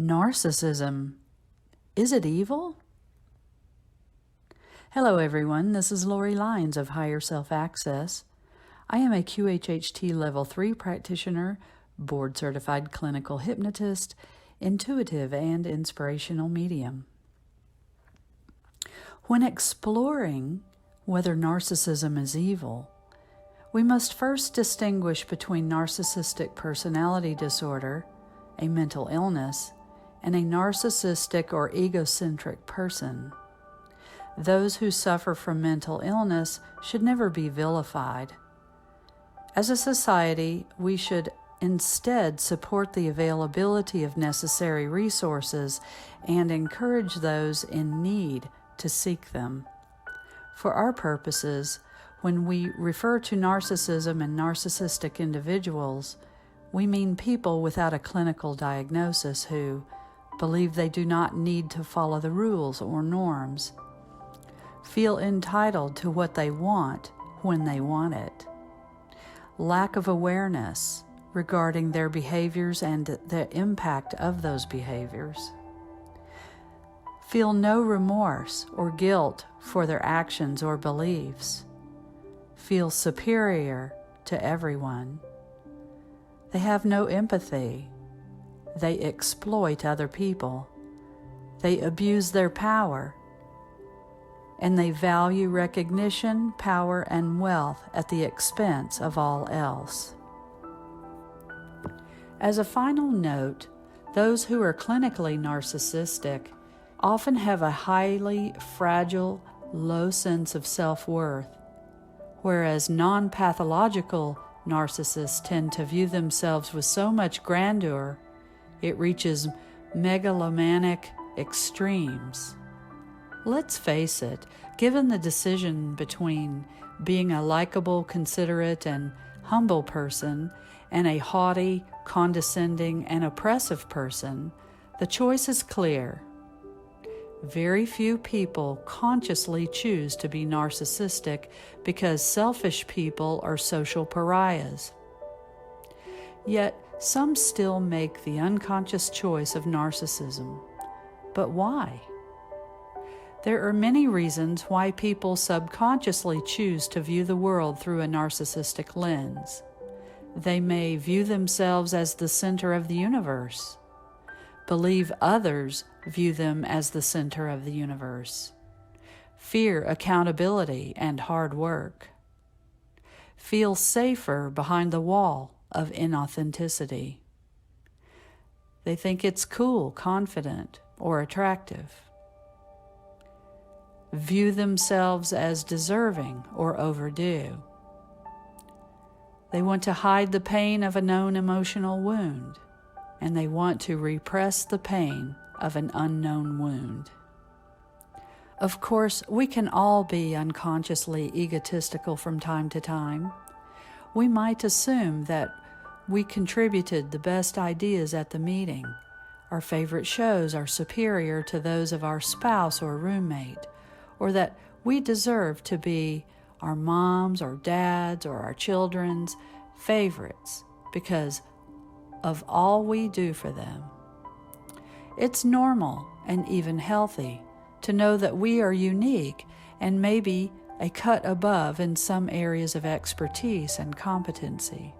Narcissism. Is it evil? Hello everyone, this is Lori Lyons of Higher Self Access. I am a QHHT Level 3 practitioner, board-certified clinical hypnotist, intuitive and inspirational medium. When exploring whether narcissism is evil, we must first distinguish between narcissistic personality disorder, a mental illness, and a narcissistic or egocentric person. Those who suffer from mental illness should never be vilified. As a society, we should instead support the availability of necessary resources and encourage those in need to seek them. For our purposes, when we refer to narcissism and narcissistic individuals, we mean people without a clinical diagnosis who believe they do not need to follow the rules or norms, feel entitled to what they want when they want it, lack of awareness regarding their behaviors and the impact of those behaviors, feel no remorse or guilt for their actions or beliefs, feel superior to everyone. They have no empathy. They exploit other people. They abuse their power. And they value recognition, power, and wealth at the expense of all else. As a final note, those who are clinically narcissistic often have a highly fragile, low sense of self-worth, whereas non-pathological narcissists tend to view themselves with so much grandeur it reaches megalomaniac extremes. Let's face it, given the decision between being a likable, considerate, and humble person and a haughty, condescending, and oppressive person, the choice is clear. Very few people consciously choose to be narcissistic because selfish people are social pariahs. Yet, some still make the unconscious choice of narcissism. But why? There are many reasons why people subconsciously choose to view the world through a narcissistic lens. They may view themselves as the center of the universe, believe others view them as the center of the universe, fear accountability and hard work, feel safer behind the wall of inauthenticity. They think it's cool, confident, or attractive. View themselves as deserving or overdue. They want to hide the pain of a known emotional wound, and they want to repress the pain of an unknown wound. Of course, we can all be unconsciously egotistical from time to time. We might assume that we contributed the best ideas at the meeting. Our favorite shows are superior to those of our spouse or roommate, or that we deserve to be our mom's or dad's or our children's favorites because of all we do for them. It's normal and even healthy to know that we are unique and maybe a cut above in some areas of expertise and competency.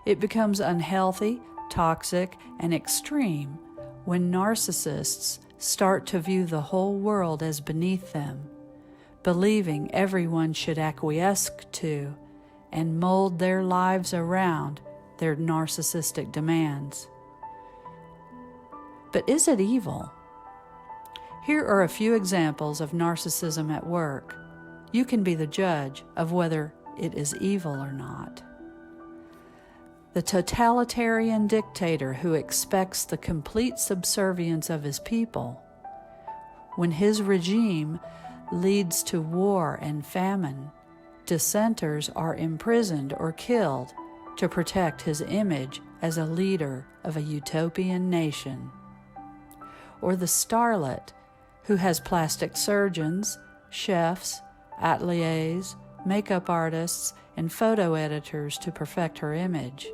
It becomes unhealthy, toxic, and extreme when narcissists start to view the whole world as beneath them, believing everyone should acquiesce to and mold their lives around their narcissistic demands. But is it evil? Here are a few examples of narcissism at work. You can be the judge of whether it is evil or not. The totalitarian dictator who expects the complete subservience of his people. When his regime leads to war and famine, dissenters are imprisoned or killed to protect his image as a leader of a utopian nation. Or the starlet who has plastic surgeons, chefs, ateliers, makeup artists, and photo editors to perfect her image.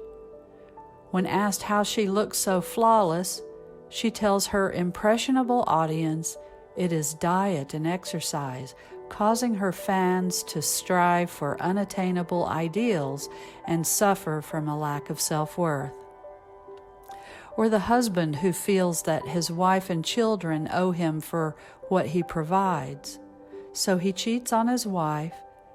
When asked how she looks so flawless, She tells her impressionable audience it is diet and exercise, causing her fans to strive for unattainable ideals and suffer from a lack of self-worth. Or the husband who feels that his wife and children owe him for what he provides, so he cheats on his wife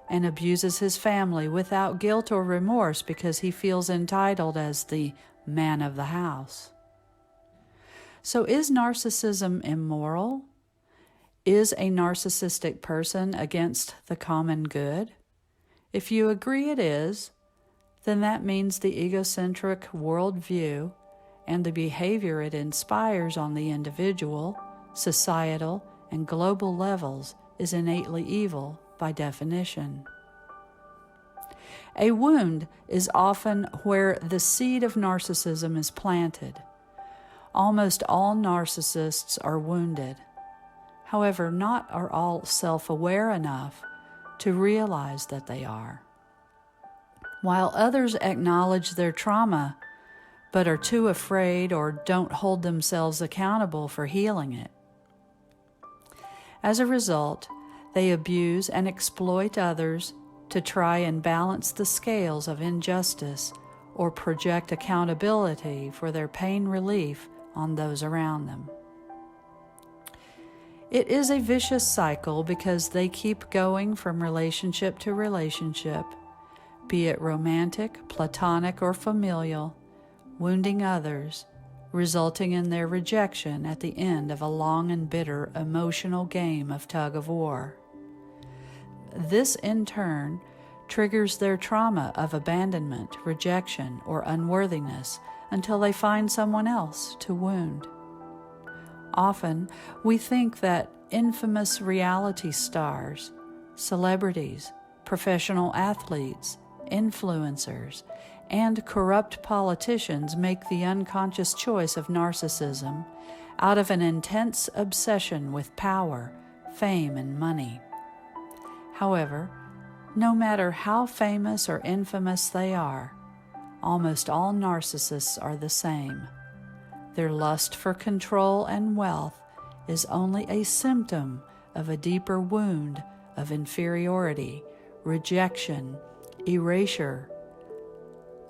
and abuses his family without guilt or remorse because he feels entitled as the man of the house. So is narcissism immoral? Is a narcissistic person against the common good? If you agree it is, then that means the egocentric worldview and the behavior it inspires on the individual, societal, and global levels is innately evil by definition. A wound is often where the seed of narcissism is planted. Almost all narcissists are wounded. However, not are all self-aware enough to realize that they are. While others acknowledge their trauma, but are too afraid or don't hold themselves accountable for healing it. As a result, they abuse and exploit others to try and balance the scales of injustice or project accountability for their pain relief on those around them. It is a vicious cycle because they keep going from relationship to relationship, be it romantic, platonic, or familial, wounding others, resulting in their rejection at the end of a long and bitter emotional game of tug-of-war. This, in turn, triggers their trauma of abandonment, rejection, or unworthiness until they find someone else to wound. Often, we think that infamous reality stars, celebrities, professional athletes, influencers, and corrupt politicians make the unconscious choice of narcissism out of an intense obsession with power, fame, and money. However, no matter how famous or infamous they are, almost all narcissists are the same. Their lust for control and wealth is only a symptom of a deeper wound of inferiority, rejection, erasure,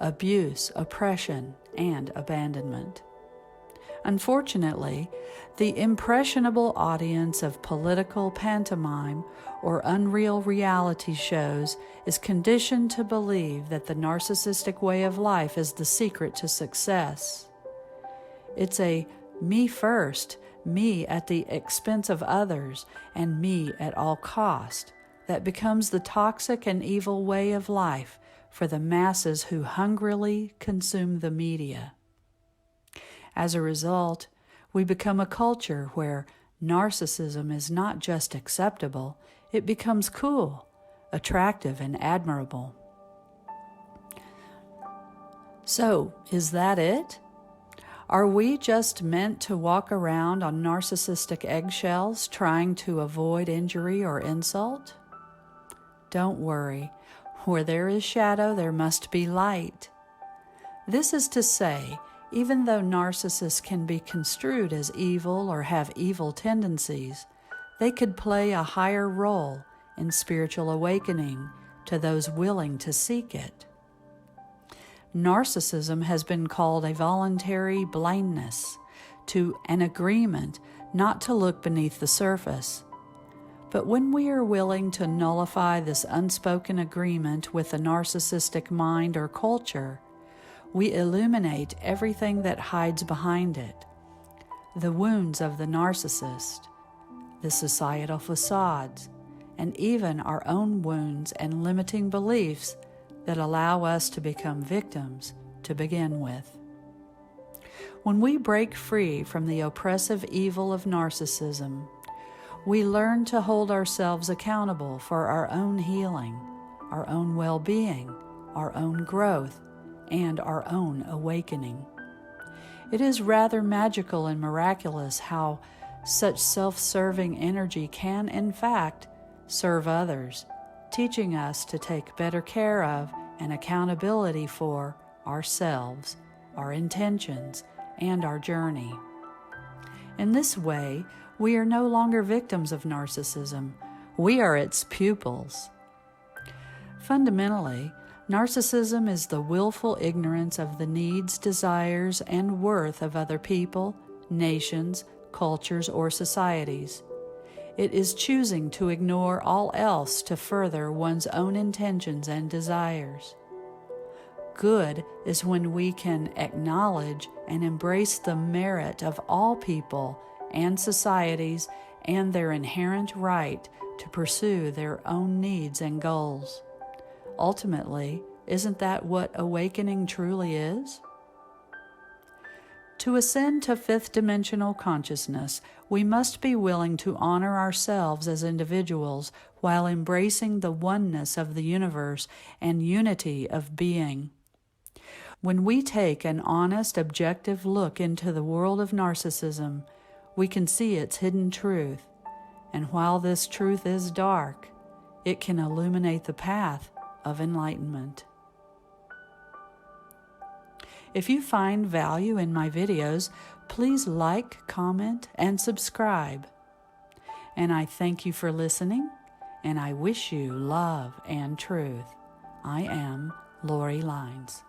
abuse, oppression, and abandonment. Unfortunately, the impressionable audience of political pantomime or unreal reality shows is conditioned to believe that the narcissistic way of life is the secret to success. It's a me first, me at the expense of others, and me at all cost that becomes the toxic and evil way of life for the masses who hungrily consume the media. As a result, we become a culture where narcissism is not just acceptable, it becomes cool, attractive, and admirable. So, is that it? Are we just meant to walk around on narcissistic eggshells trying to avoid injury or insult? Don't worry. Where there is shadow, there must be light. This is to say, even though narcissists can be construed as evil or have evil tendencies, they could play a higher role in spiritual awakening to those willing to seek it. Narcissism has been called a voluntary blindness to an agreement not to look beneath the surface. But when we are willing to nullify this unspoken agreement with the narcissistic mind or culture, we illuminate everything that hides behind it, the wounds of the narcissist, the societal facades, and even our own wounds and limiting beliefs that allow us to become victims to begin with. When we break free from the oppressive evil of narcissism, we learn to hold ourselves accountable for our own healing, our own well-being, our own growth, and our own awakening. It is rather magical and miraculous how such self-serving energy can, in fact, serve others, teaching us to take better care of and accountability for ourselves, our intentions, and our journey. In this way, we are no longer victims of narcissism. We are its pupils. Fundamentally, narcissism is the willful ignorance of the needs, desires, and worth of other people, nations, cultures, or societies. It is choosing to ignore all else to further one's own intentions and desires. Good is when we can acknowledge and embrace the merit of all people and societies and their inherent right to pursue their own needs and goals. Ultimately, isn't that what awakening truly is? To ascend to fifth dimensional consciousness, we must be willing to honor ourselves as individuals while embracing the oneness of the universe and unity of being. When we take an honest, objective look into the world of narcissism, we can see its hidden truth. And while this truth is dark, it can illuminate the path of enlightenment. If you find value in my videos, please like, comment, and subscribe. And I thank you for listening, and I wish you love and truth. I am Lori Lines.